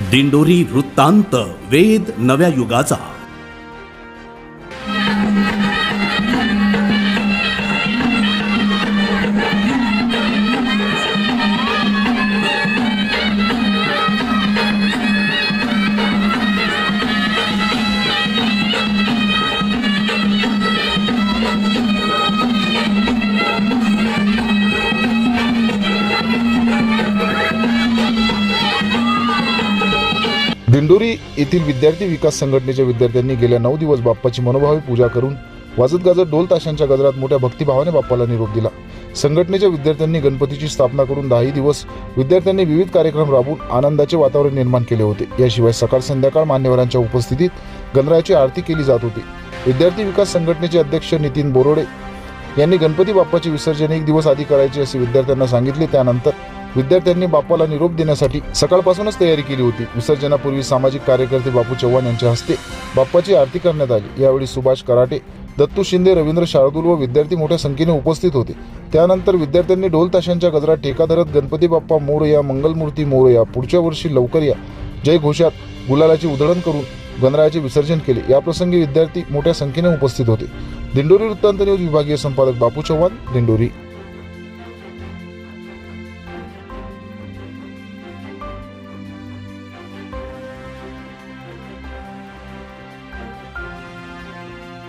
दिंडोरी वृत्तांत, वेद नव्या युगाचा। दिंडोरी येथील विद्यार्थी विकास संघटनेच्या विद्यार्थ्यांनी गेल्या 9 दिवस बाप्पाची मनोभावे पूजा करून वाजत गाजत ढोल ताशांच्या गजरात मोठ्या भक्तिभावाने बाप्पाला निरोप दिला। संघटनेच्या विद्यार्थ्यांनी गणपतीची स्थापना करून 10 दिवस विद्यार्थ्यांनी विविध कार्यक्रम राबवून आनंदाचे वातावरण निर्माण केले होते। याशिवाय सकाळ संध्याकाळ मान्यवरांच्या उपस्थितीत गणरायाची आरती केली जात होती। विद्यार्थी विकास संघटनेचे अध्यक्ष नितीन बोरोडे यांनी गणपती बाप्पाचे विसर्जन 1 दिवस आधी करायचे असे विद्यार्थ्यांना सांगितले। त्यानंतर विद्यार्थ्यांनी बाप्पाला निरोप देण्यासाठी सकाळपासूनच तयारी केली होती। विसर्जनापूर्वी सामाजिक कार्यकर्ते बापू चव्हाण यांच्या हस्ते बाप्पाची आरती करण्यात आली। यावेळी सुभाष कराटे, दत्तू शिंदे, रवींद्र शार्दूल व विद्यार्थी मोठ्या संख्येने उपस्थित होते। त्यानंतर विद्यार्थ्यांनी ढोल ताशांच्या गजरात ठेका धरत गणपती बाप्पा मोरया, मंगलमूर्ती मोरया, पुढच्या वर्षी लवकर या जय घोषात गुलालाची उधळण करून गणरायाचे विसर्जन केले। याप्रसंगी विद्यार्थी मोठ्या संख्येने उपस्थित होते। दिंडोरी वृत्तांत न्यूज विभागीय संपादक बापू चव्हाण, दिंडोरी।